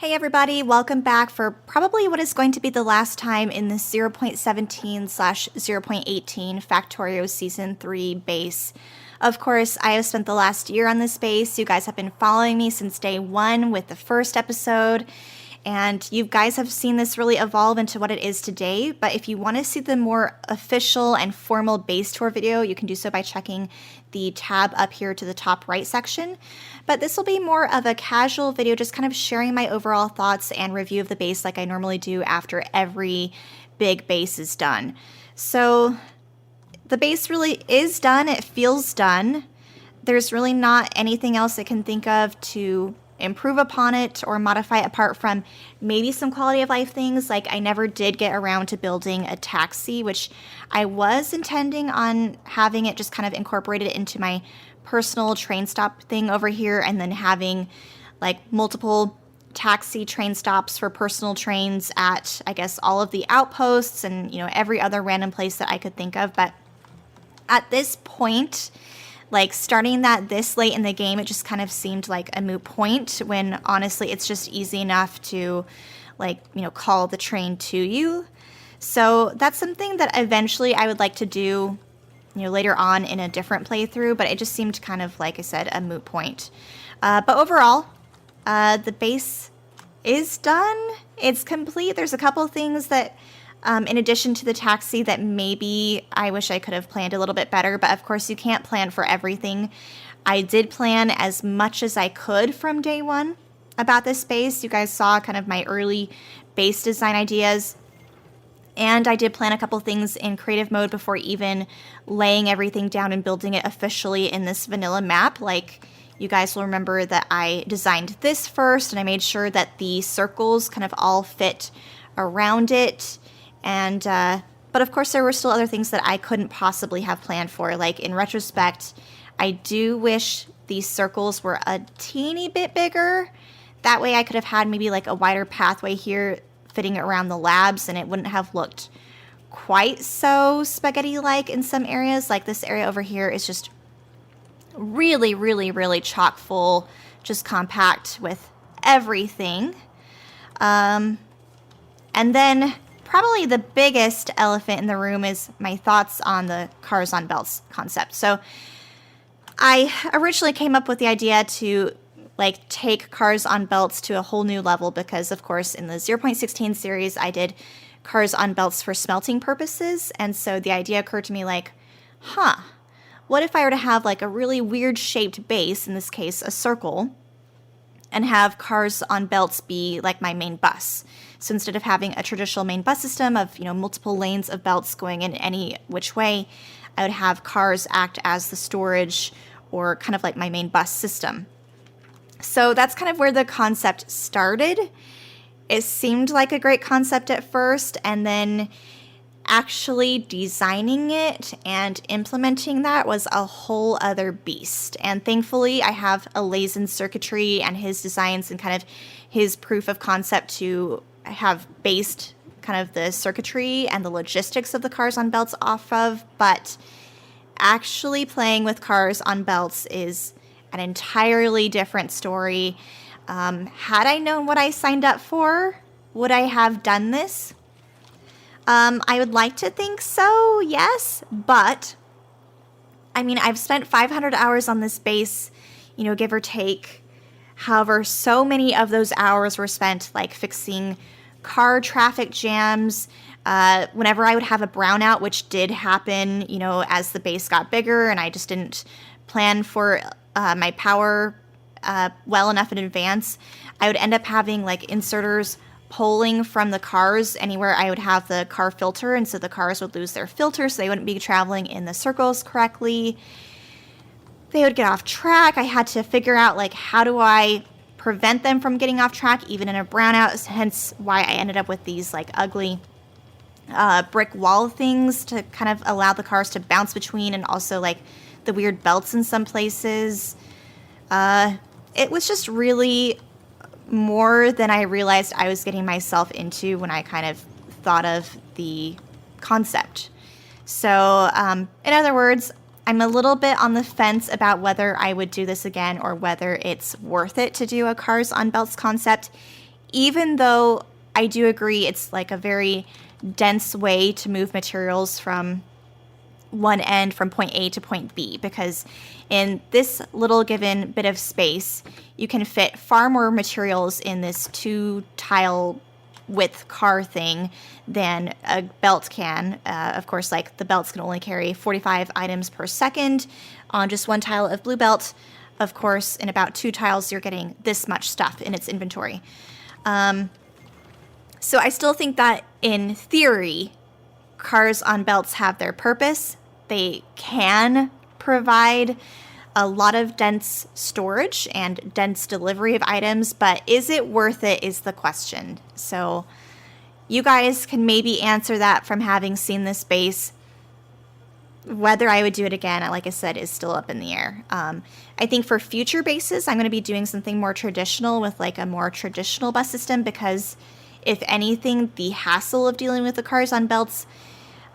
Hey everybody, welcome back for probably what is going to be the last time in the 0.17/0.18 Factorio Season 3 base. Of course, I have spent the last year on this base. You guys have been following me since day one with the first episode, and you guys have seen this really evolve into what it is today. But if you want to see the more official and formal base tour video, you can do so by checking the tab up here to the top right section. But this will be more of a casual video, just kind of sharing my overall thoughts and review of the base like I normally do after every big base is done. So the base really is done. It feels done. There's really not anything else I can think of to improve upon it or modify it apart from maybe some quality of life things. Like I never did get around to building a taxi, which I was intending on having it just kind of incorporated into my personal train stop thing over here, and then having like multiple taxi train stops for personal trains at, I guess, all of the outposts and, every other random place that I could think of. But at this point, like starting that this late in the game, it just kind of seemed like a moot point, when honestly it's just easy enough to call the train to you. So that's something that eventually I would like to do later on in a different playthrough, but it just seemed kind of, like I said, a moot point. But overall, the base is done. It's complete. There's a couple things that, in addition to the taxi, that maybe I wish I could have planned a little bit better, but of course you can't plan for everything. I did plan as much as I could from day one about this base. You guys saw kind of my early base design ideas. And I did plan a couple things in creative mode before even laying everything down and building it officially in this vanilla map. Like, you guys will remember that I designed this first, and I made sure that the circles kind of all fit around it. And, but of course there were still other things that I couldn't possibly have planned for. Like, in retrospect, I do wish these circles were a teeny bit bigger. That way I could have had maybe like a wider pathway here fitting around the labs, and it wouldn't have looked quite so spaghetti-like in some areas. Like this area over here is just really, really, really chock full, just compact with everything. And then probably the biggest elephant in the room is my thoughts on the cars on belts concept. So I originally came up with the idea to take cars on belts to a whole new level, because of course in the 0.16 series I did cars on belts for smelting purposes. And so the idea occurred to me what if I were to have a really weird shaped base, in this case a circle, and have cars on belts be like my main bus. So instead of having a traditional main bus system of multiple lanes of belts going in any which way, I would have cars act as the storage, or kind of like my main bus system. So that's kind of where the concept started. It seemed like a great concept at first, and then actually designing it and implementing that was a whole other beast. And thankfully I have Alazen circuitry and his designs and kind of his proof of concept to have based kind of the circuitry and the logistics of the cars on belts off of. But actually playing with cars on belts is an entirely different story. Had I known what I signed up for, would I have done this? I would like to think so, yes, but I mean, I've spent 500 hours on this base, give or take. However, so many of those hours were spent fixing car traffic jams. Whenever I would have a brownout, which did happen, as the base got bigger, and I just didn't plan for my power well enough in advance, I would end up having inserters pulling from the cars anywhere I would have the car filter, and so the cars would lose their filter, so they wouldn't be traveling in the circles correctly. They would get off track. I had to figure out how do I prevent them from getting off track even in a brownout, hence why I ended up with these ugly brick wall things to kind of allow the cars to bounce between, and also the weird belts in some places. It was just really more than I realized I was getting myself into when I kind of thought of the concept. So, in other words, I'm a little bit on the fence about whether I would do this again or whether it's worth it to do a cars on belts concept, even though I do agree it's like a very dense way to move materials from one end from point A to point B, because in this little given bit of space, you can fit far more materials in this 2-tile width car thing than a belt can. Of course, like the belts can only carry 45 items per second on just 1 tile of blue belt. Of course, in about 2 tiles, you're getting this much stuff in its inventory. So I still think that in theory, cars on belts have their purpose. They can provide a lot of dense storage and dense delivery of items, but is it worth it is the question. So you guys can maybe answer that from having seen this base. Whether I would do it again, like I said, is still up in the air. I think for future bases, I'm going to be doing something more traditional with like a more traditional bus system, because if anything, the hassle of dealing with the cars on belts,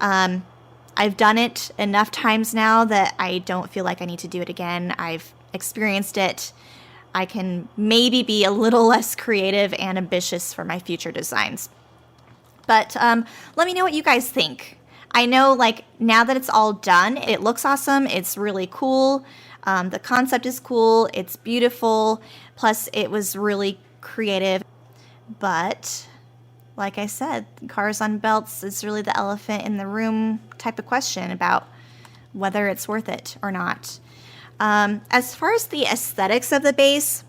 I've done it enough times now that I don't feel like I need to do it again. I've experienced it. I can maybe be a little less creative and ambitious for my future designs. But let me know what you guys think. I know, like, now that it's all done, it looks awesome. It's really cool. The concept is cool. It's beautiful. Plus, it was really creative. But like I said, cars on belts is really the elephant in the room type of question about whether it's worth it or not. As far as the aesthetics of the base,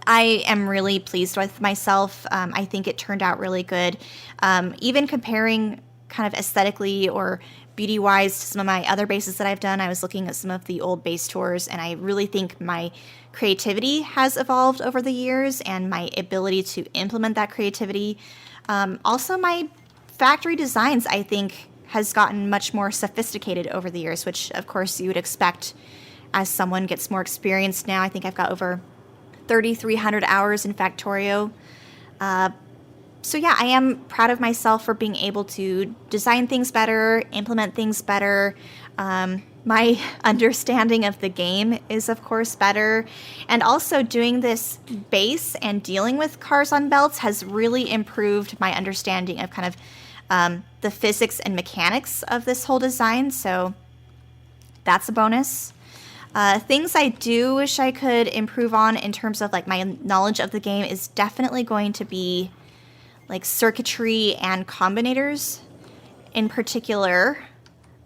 I am really pleased with myself. I think it turned out really good. Even comparing kind of aesthetically or beauty-wise to some of my other bases that I've done, I was looking at some of the old base tours, and I really think my creativity has evolved over the years and my ability to implement that creativity. Also, my factory designs, I think, has gotten much more sophisticated over the years, which, of course, you would expect as someone gets more experienced now. I think I've got over 3,300 hours in Factorio. So yeah, I am proud of myself for being able to design things better, implement things better. My understanding of the game is, of course, better. And also doing this base and dealing with cars on belts has really improved my understanding of kind of the physics and mechanics of this whole design. So that's a bonus. Things I do wish I could improve on in terms of like my knowledge of the game is definitely going to be like circuitry and combinators. In particular,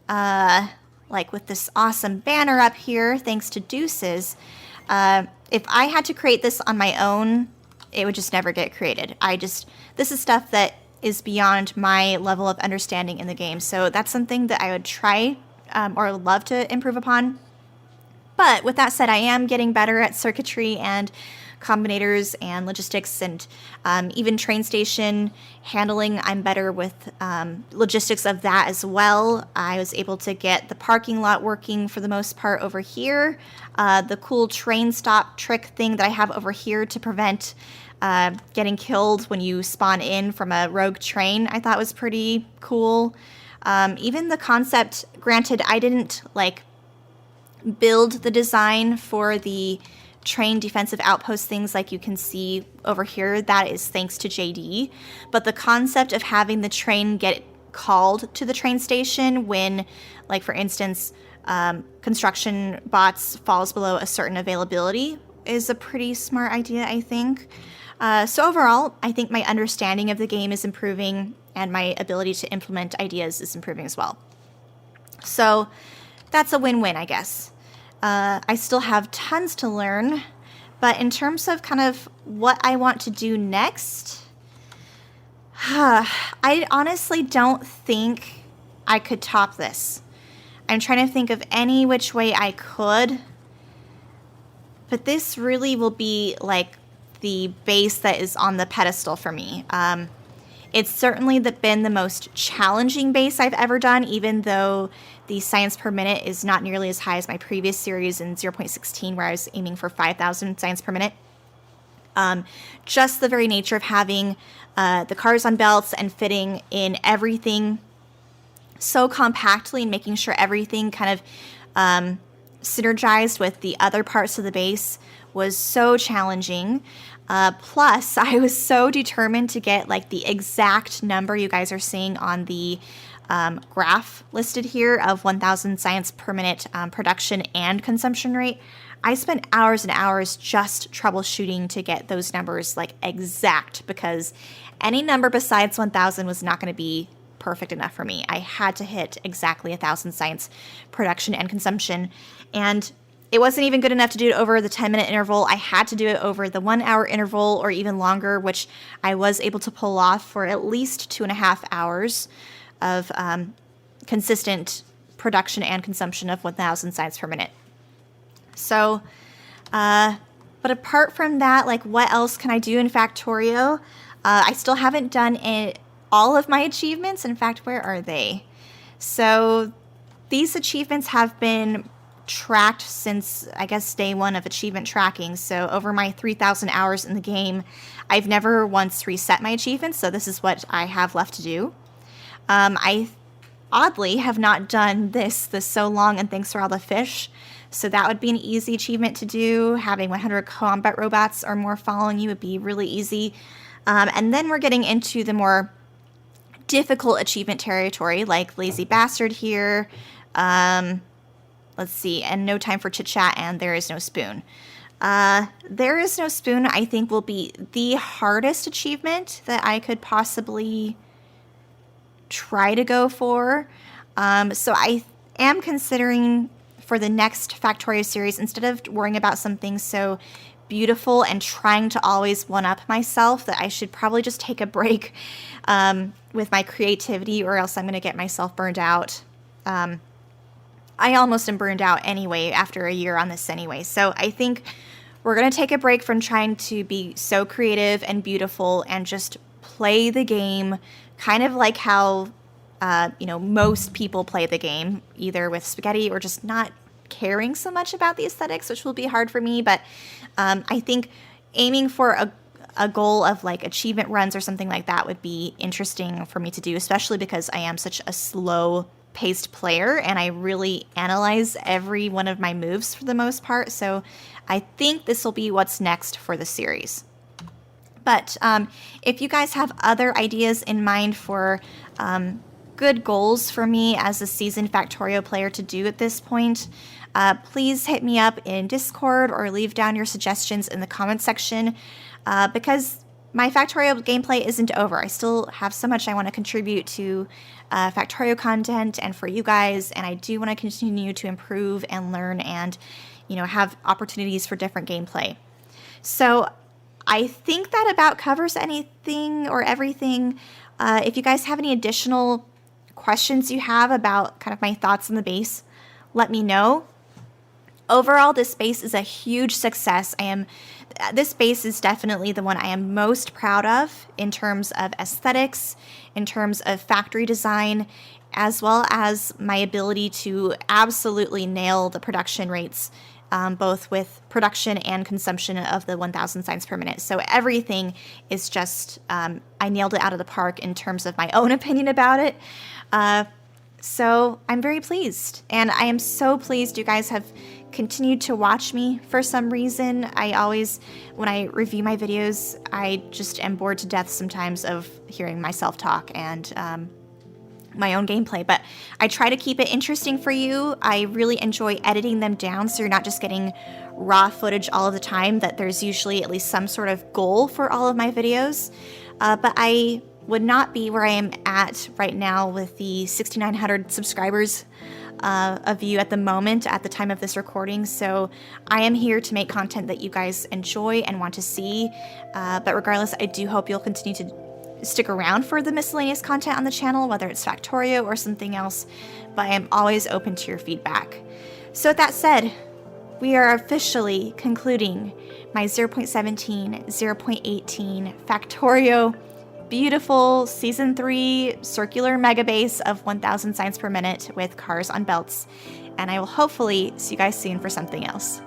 like with this awesome banner up here, thanks to Deuces, if I had to create this on my own, it would just never get created. This is stuff that is beyond my level of understanding in the game. So that's something that I would try or love to improve upon. But with that said, I am getting better at circuitry and combinators and logistics, and even train station handling. I'm better with logistics of that as well. I was able to get the parking lot working for the most part over here. The cool train stop trick thing that I have over here to prevent getting killed when you spawn in from a rogue train, I thought was pretty cool. Even the concept, granted, I didn't like build the design for the train defensive outpost things like you can see over here. That is thanks to JD. But the concept of having the train get called to the train station when, like for instance, construction bots falls below a certain availability is a pretty smart idea, I think. So overall, I think my understanding of the game is improving and my ability to implement ideas is improving as well. So that's a win-win, I guess. I still have tons to learn, but in terms of kind of what I want to do next, I honestly don't think I could top this. I'm trying to think of any which way I could, but this really will be like the base that is on the pedestal for me. It's certainly been the most challenging base I've ever done, even though the science per minute is not nearly as high as my previous series in 0.16, where I was aiming for 5,000 science per minute. Just the very nature of having the cars on belts and fitting in everything so compactly and making sure everything kind of synergized with the other parts of the base was so challenging. Plus, I was so determined to get like the exact number you guys are seeing on the graph listed here of 1,000 science per minute production and consumption rate. I spent hours and hours just troubleshooting to get those numbers like exact, because any number besides 1,000 was not going to be perfect enough for me. I had to hit exactly 1,000 science production and consumption, and it wasn't even good enough to do it over the 10-minute interval. I had to do it over the 1 hour interval or even longer, which I was able to pull off for at least 2.5 hours of consistent production and consumption of 1,000 science per minute. So, but apart from that, like, what else can I do in Factorio? I still haven't done all of my achievements. In fact, where are they? So these achievements have been tracked since, I guess, day one of achievement tracking. So over my 3,000 hours in the game, I've never once reset my achievements. So this is what I have left to do. I oddly have not done this so long, and thanks for all the fish. So that would be an easy achievement to do. Having 100 combat robots or more following you would be really easy. And then we're getting into the more difficult achievement territory, like Lazy Bastard here. Let's see, and No Time for Chit Chat, and There Is No Spoon. There Is No Spoon, I think, will be the hardest achievement that I could possibly try to go for. So I am considering for the next Factorio series, instead of worrying about something so beautiful and trying to always one-up myself, that I should probably just take a break with my creativity, or else I'm going to get myself burned out. I almost am burned out anyway after a year on this anyway. So I think we're going to take a break from trying to be so creative and beautiful and just play the game kind of like how most people play the game, either with spaghetti or just not caring so much about the aesthetics, which will be hard for me. But I think aiming for a goal of like achievement runs or something like that would be interesting for me to do, especially because I am such a slow-paced player and I really analyze every one of my moves for the most part. So I think this will be what's next for the series. But if you guys have other ideas in mind for good goals for me as a seasoned Factorio player to do at this point, please hit me up in Discord or leave down your suggestions in the comments section, because my Factorio gameplay isn't over. I still have so much I want to contribute to Factorio content and for you guys, and I do want to continue to improve and learn and, have opportunities for different gameplay. So I think that about covers anything or everything. If you guys have any additional questions you have about kind of my thoughts on the base, let me know. Overall, this base is a huge success. This base is definitely the one I am most proud of in terms of aesthetics, in terms of factory design, as well as my ability to absolutely nail the production rates, both with production and consumption of the 1,000 signs per minute. So everything is just, I nailed it out of the park in terms of my own opinion about it. So I'm very pleased, and I am so pleased you guys have continued to watch me for some reason. I always, when I review my videos, I just am bored to death sometimes of hearing myself talk and my own gameplay, but I try to keep it interesting for you. I really enjoy editing them down so you're not just getting raw footage all of the time, that there's usually at least some sort of goal for all of my videos. But I would not be where I am at right now with the 6,900 subscribers of you at the moment, at the time of this recording. So I am here to make content that you guys enjoy and want to see. But regardless, I do hope you'll continue to stick around for the miscellaneous content on the channel, whether it's Factorio or something else. But I am always open to your feedback. So with that said, we are officially concluding my 0.17, 0.18 Factorio beautiful Season 3 circular Megabase of 1,000 signs per minute with cars on belts. And I will hopefully see you guys soon for something else.